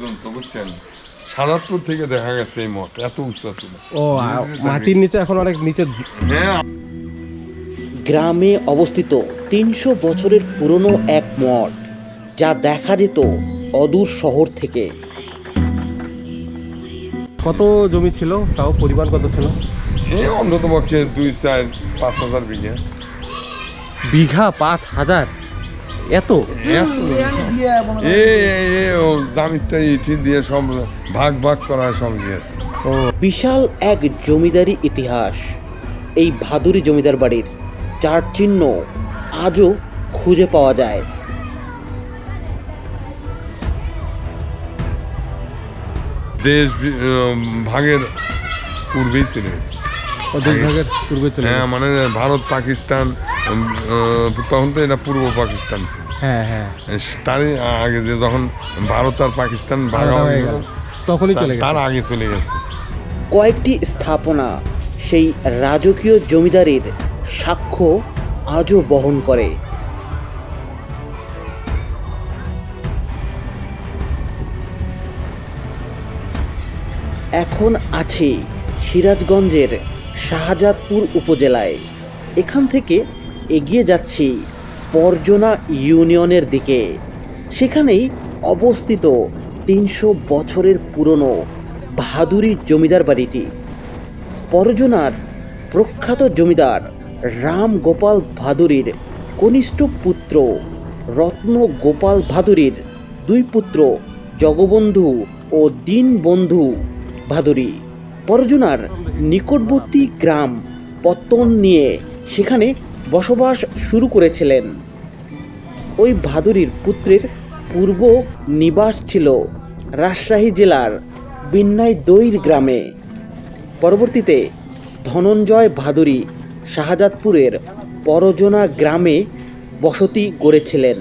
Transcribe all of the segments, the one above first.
পর্যন্ত, বুঝছেন? সাজাদপুর থেকে দেখা গেছে এই মঠ এত উঁচা ছিল। ও মাটির নিচে এখন অনেক নিচে। হ্যাঁ, গ্রামে অবস্থিত ৩০০ বছরের পুরনো এক মঠ, যা দেখা যেত অদূর শহর থেকে। কত জমি ছিল, তাও পরিমাণ কত ছিল? এই অন্তত পক্ষে 2-4-5 হাজার বিঘা। বিঘা 5,000? এত? জামিনটা ইটি দিয়ে সব ভাগ ভাগ করা সব গিয়েছে। ও বিশাল এক জমিদারি ইতিহাস। এই ভাদুরী জমিদার বাড়ির চার চিহ্ন আজও খুঁজে পাওয়া যায়। দেশ ভাগের পূর্বেই চলে গেছে। দেশ ভাগের পূর্বে চলে হ্যাঁ, গেছে। মানে ভারত পাকিস্তান, তখন তো এটা পূর্ব পাকিস্তান ছিল। হ্যাঁ হ্যাঁ, তারই আগে যে যখন ভারত আর পাকিস্তান ভাগা হয়ে গেল তখনই চলে গেছে। তার আগে চলে গেছে। কয়েকটি স্থাপনা সেই রাজকীয় জমিদারির সাক্ষ্য আজও বহন করে। এখন আছে সিরাজগঞ্জের শাহজাদপুর উপজেলায়। এখান থেকে এগিয়ে যাচ্ছি পরজনা ইউনিয়নের দিকে। সেখানেই অবস্থিত ৩০০ বছরের পুরনো ভাদুরী জমিদার বাড়িটি। পরজনার প্রখ্যাত জমিদার রাম গোপাল ভাদুরীর কনিষ্ঠ পুত্র রত্ন গোপাল ভাদুরীর দুই পুত্র জগবন্ধু ও দীনবন্ধু ভাদুরী পরজনার নিকটবর্তী গ্রাম পত্তন নিয়ে সেখানে বসবাস শুরু করেছিলেন। ওই ভাদুরীর পুত্রের পূর্ব নিবাস ছিল রাজশাহী জেলার বিন্নাইদৈর গ্রামে। পরবর্তীতে ধনঞ্জয় ভাদুরী শাহজাদপুরের পরজনা গ্রামে বসতি গড়েছিলেন।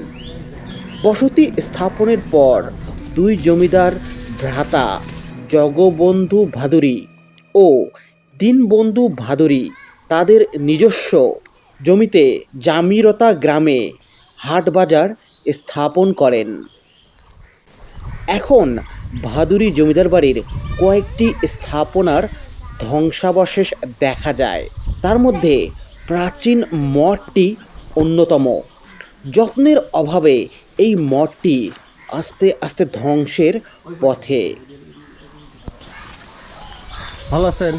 বসতি স্থাপনের পর দুই জমিদার ভ্রাতা জগবন্ধু ভাদুরী ও দীনবন্ধু ভাদুরী তাদের নিজস্ব জমিতে জামিরতা গ্রামে হাটবাজার স্থাপন করেন। এখন ভাদুরী জমিদার বাড়ির কয়েকটি স্থাপনার ধ্বংসাবশেষ দেখা যায়। তার মধ্যে প্রাচীন মঠটি অন্যতম। যত্নের অভাবে এই মঠটি আস্তে আস্তে ধ্বংসের পথে। ভালো আছেন?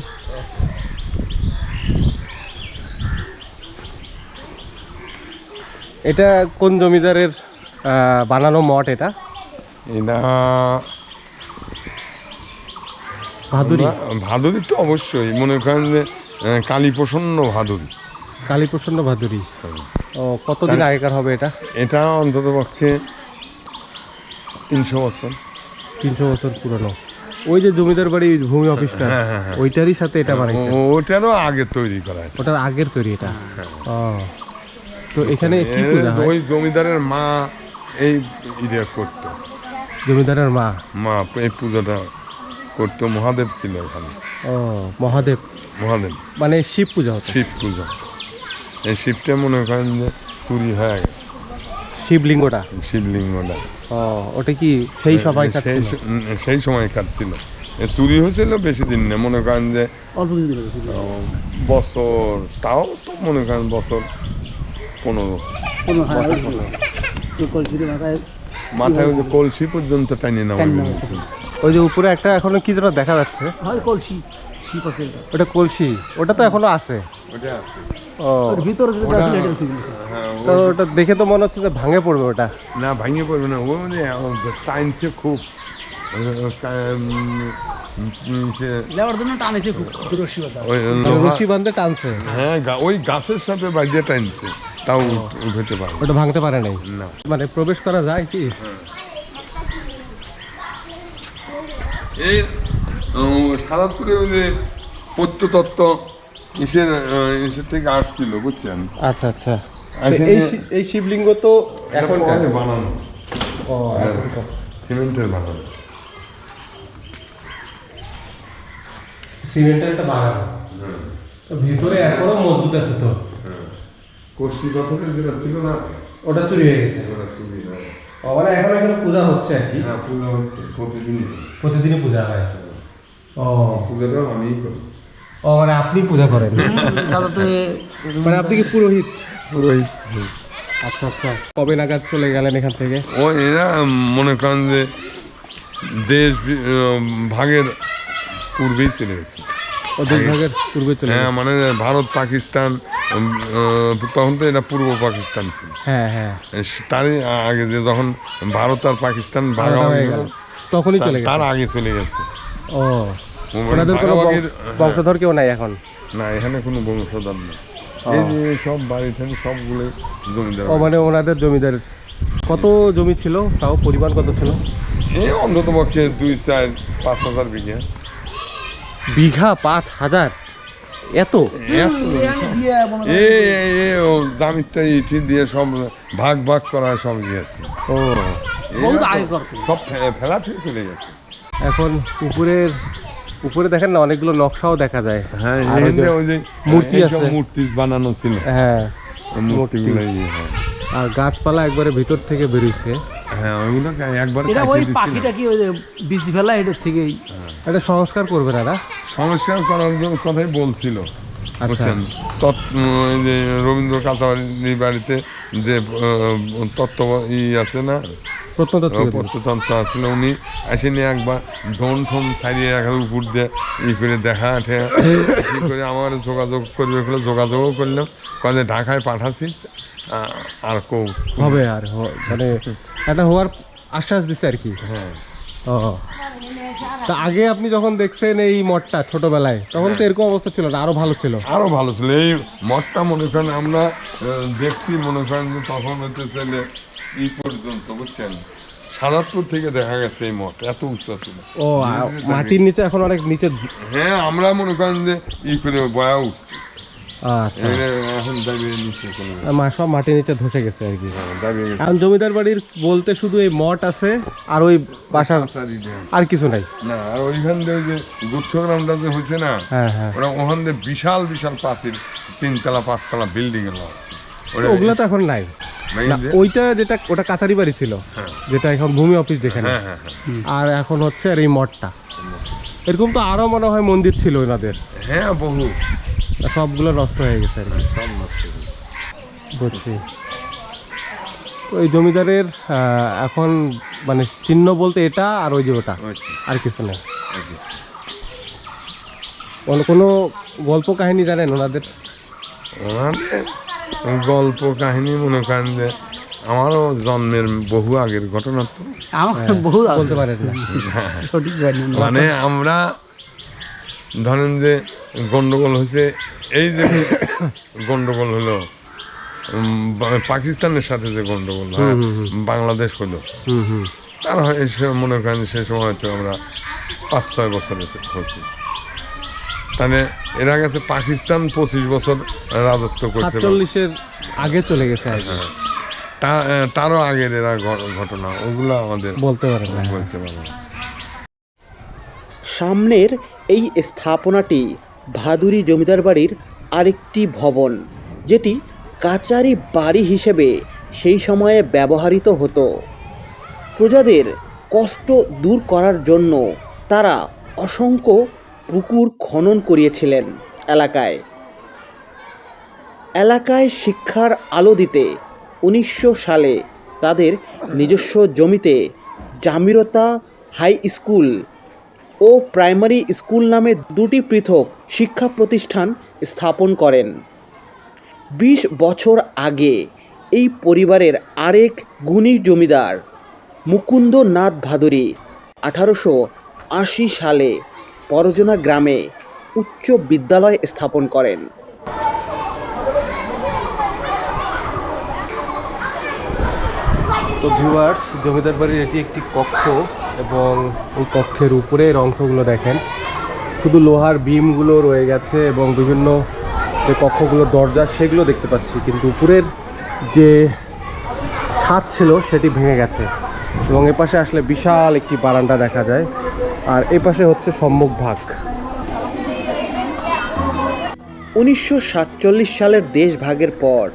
এটা কোন জমিদারের বানানো মঠ এটা? এটা ভাদুরী? ভাদুরী তো অবশ্যই, মনে করেন যে কালীপ্রসন্ন ভাদুরী। কালীপ্রসন্ন ভাদুরী। ও কতদিন আগেকার হবে এটা? এটা অন্তত পক্ষে 300 বছর। 300 বছর পুরনো। ওই যে জমিদার বাড়ি ভূমি অফিসটা, ওইটারই সাথে এটা বানাইছে? ওটারও আগে তৈরি করা। ওটার আগের তৈরি এটা? ও, তো এখানে কি পূজা হয়? ওই জমিদারের মা এই ইয়ে করতো। জমিদারের মা এই পূজাটা করতো। মহাদেব ছিল এখানে। ও, মহাদেব। মহাদেব মানে শিব পূজা হতো? শিব পূজা। এই শিবটা মনে করেন যে চুরি হয়ে গেছে, শিবলিঙ্গটা। শিবলিঙ্গটা। ও, ওটা কি সেই সময়কার ছিল? সেই সময়কার ছিল। চুরি হয়েছিল বেশি দিন না, মনে করেন যে অল্প কিছু দিন বছর, তাও তো মনে করেন বছর 15। মাথায় ওই যে কলসি পর্যন্ত টাইনে নেওয়া হয়েছিল। ওই যে উপরে একটা এখনো কি যেন দেখা যাচ্ছে, কলসি শিপ আছে। ওটা কলসি? ওটা তো এখনো আছে? ওটা আছে। ও, ভিতরে তো ওটা দেখে তো মনে হচ্ছে যে ভাঙে পড়বে ওটা। না, ভাঙে পড়বে না। ও মানে টাইনছে খুব, যাওয়ার জন্য টানেছে খুব রশি বাঁধতে টানছে। হ্যাঁ, ওই গাছের সাথে বাজিয়ে টানছে, তাও উঠতে পারে, ওটা ভাঙতে পারে নাই। না। মানে প্রবেশ করা যায় কি? এই সাজাদপুরে ওই যে প্রত্নতত্ত্ব ইসের থেকে আসছিল, বুঝছেন? আচ্ছা আচ্ছা। আসলে এই শিবলিঙ্গ তো এখন বানানো, ও, সিমেন্টের বানানো। সিমেন্টের একটা বানানো, তো ভিতরে এখনো মজবুত আছে তো। কোষ্ঠী পাথরের যেটা ছিল না, ওটা চুরি হয়ে গেছে। ওটা চুরি হয়। মানে এখন এখানে পূজা হচ্ছে আর কি, হ্যাঁ পূজা হচ্ছে প্রতিদিনই। প্রতিদিনই পূজা হয়। ও পূজাটা আমিই করি। ও মানে আপনি পূজা করেন? দাদা তো মানে আপনি কি পুরোহিত? পুরোহিত। আচ্ছা আচ্ছা। কবে নাগাদ চলে গেলেন এখান থেকে? ও এরা মনে করেন যে দেশ ভাগের পূর্বেই চলে গেছে। ও দেশ ভাগের পূর্বে চলে হ্যাঁ গেছে। মানে ভারত পাকিস্তান তখন তো এটা পূর্ব পাকিস্তান ছিল। হ্যাঁ হ্যাঁ, তারই আগে যে যখন ভারত আর পাকিস্তান আলাদা ভাগাভাগি হয়ে হলো, গেল, তখনই চলে গেছে। তার আগে চলে গেছে। ও ওনাদের কোনো ভাগাভাগির- বংশধর কেউ নাই এখন? না এখানে কোনো বংশধর নেই। এই যে সব বাড়ি ঠাড়ি সবগুলো জমিদার ও মানে ওনাদের জমিদার। কত জমি ছিল তাও, পরিমাণ কত ছিল? এই অন্তত পক্ষে 2-4-5 হাজার বিঘা। বিঘা 5,000? এত? দিয়ে মনে এ ও জামিনটা ইটি দিয়ে সব ভাগ ভাগ করা সব গিয়েছে। ও বহুত আগে করতো। সব ফেলাট হয়ে চলে গেছে। এখন উপরে দেখেন না অনেকগুলো নকশাও দেখা যায়। হ্যাঁ আর ওই যে ওই যে মূর্তি এইসব আছে। মূর্তি বানানো ছিল। হ্যাঁ, ওই মূর্তিগুলো হয়। আর গাছপালা একবারে ভিতর থেকে বেরিয়েছে। হ্যাঁ ওইগুলো একবার এটা ওই কাটিয়ে দিচ্ছিল। পাখিটা কি ওই যে বিচি ফেলা এটার থেকেই এটা সংস্কার করবে না? সংস্কার করার জন্য কথাই বলছিল, বুঝছেন। ওই যে রবীন্দ্র কাছাবাড়ির বাড়িতে যে তত্ত্ব আছে না, প্রত্নতন্ত্র আসলে উনি এসে নিয়ে একবার ঢোন ঠোন ছাড়িয়ে রাখার উপর দিয়ে করে দেখা কি করে আমার যোগাযোগ করবে বলে যোগাযোগও করলাম, কাজে ঢাকায় পাঠাচ্ছি আর হবে আর মানে এটা হওয়ার আশ্বাস দিচ্ছে আর কি। হ্যাঁ ও তা আগে আপনি যখন দেখছেন এই মঠটা ছোটবেলায়, তখন তো এরকম অবস্থা ছিল না, আরো ভালো ছিল? আরো ভালো ছিল। এই মঠটা মনে করেন আমরা দেখছি, মনে করেন যে তখন হচ্ছে ছেলে পর্যন্ত, বুঝছেন, সাদাতপুর থেকে দেখা গেছে এই মঠ এত উঁচা ছিল। ও মাটির নিচে এখন অনেক নিচে। হ্যাঁ আমরা মনে করেন যে করে বয়া উঠছি। আচ্ছা, এখন দাঁড়িয়ে নিচে কোনো সব মাটির নিচে ধসে গেছে আর কি। দাঁড়িয়ে গেছে। এখন জমিদার বাড়ির বলতে শুধু এই মঠ আছে আর ওই বাসার, আর কিছু নাই? না আর ওইখান দিয়ে যে গুচ্ছগ্রামটা যে হয়েছে না, হ্যাঁ হ্যাঁ, ওরা ওখান দিয়ে বিশাল বিশাল প্রাচীর 3তলা 5তলা বিল্ডিং এর ওগুলো তো এখন নাই। না, ওইটা যেটা ওটা কাছারি বাড়ি ছিল, যেটা এখন ভূমি অফিস যেখানে। হ্যাঁ হ্যাঁ হ্যাঁ আর এখন হচ্ছে আর এই মঠটা। এরকম তো আরো মনে হয় মন্দির ছিল ওনাদের, হ্যাঁ বহু, সবগুলো নষ্ট হয়ে গেছে আর কি। সব নষ্ট হয়ে গেছে। বুঝছি। ওই জমিদারের এখন মানে চিহ্ন বলতে এটা আর ওই যে ওটা, আর কিছু নেই। কোনো গল্প কাহিনী জানেন ওনাদের? ওনাদের গল্প কাহিনী মনে করেন যে আমারও জন্মের বহু আগের ঘটনা তো, আমার বহু বলতে পারেন না? সঠিক জানি না। মানে আমরা ধরেন যে গন্ডগোল হয়েছে, এই যে গন্ডগোল হলো পাকিস্তানের সাথে যে গন্ডগোল হয়, বাংলাদেশ হলো, হুম হুম, তার হয় মনে করেন সে সময় তো আমরা 5-6 বছর হয়েছি। তাহলে এরা গেছে পাকিস্তান 25 বছর রাজত্ব করছে। 47-এর আগে চলে গেছে আর কি। তারও আগের এরা ঘটনা, ওগুলো আমাদের বলতে পারেন না। বলতে পারবো না। সামনের এই স্থাপনাটি ভাদুরী জমিদার বাড়ির আরেকটি ভবন, যেটি কাচারি বাড়ি হিসেবে সেই সময়ে ব্যবহৃত হতো। প্রজাদের কষ্ট দূর করার জন্য তারা অসংখ্য পুকুর খনন করিয়েছিলেন এলাকায় শিক্ষার আলো দিতে 1900 সালে তাদের নিজস্ব জমিতে জামিরতা হাই স্কুল ও প্রাইমারি স্কুল নামে 2টি পৃথক শিক্ষা প্রতিষ্ঠান স্থাপন করেন। 20 বছর আগে এই পরিবারের আরেক গুণী জমিদার মুকুন্দনাথ ভাদুরী 1880 সালে পরজনা গ্রামে উচ্চ বিদ্যালয় স্থাপন করেন। তো ভিউয়ার্স, জমিদার বাড়ির এটি একটি কক্ষ, এবং ওই কক্ষের উপরের অংশগুলো দেখেন শুধু লোহার বিমগুলো রয়ে গেছে, এবং বিভিন্ন যে কক্ষগুলোর দরজা সেগুলো দেখতে পাচ্ছি, কিন্তু উপরের যে ছাদ ছিল সেটি ভেঙে গেছে। এবং এপাশে আসলে বিশাল একটি বারান্দা দেখা যায়, আর এপাশে হচ্ছে সম্মুখ ভাগ। 1947 সালের দেশভাগের পর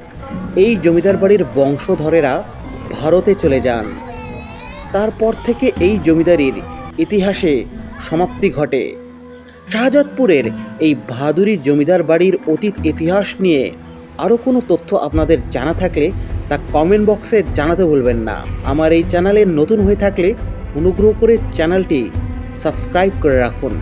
এই জমিদার বাড়ির বংশধরেরা ভারতে চলে যান। তারপর থেকে এই জমিদারির ইতিহাসে সমাপ্তি ঘটে। শাহজাদপুরের এই ভাদুরী জমিদার বাড়ির অতীত ইতিহাস নিয়ে আরও কোনো তথ্য আপনাদের জানা থাকলে তা কমেন্ট বক্সে জানাতে ভুলবেন না। আমার এই চ্যানেলে নতুন হয়ে থাকলে অনুগ্রহ করে চ্যানেলটি সাবস্ক্রাইব করে রাখুন।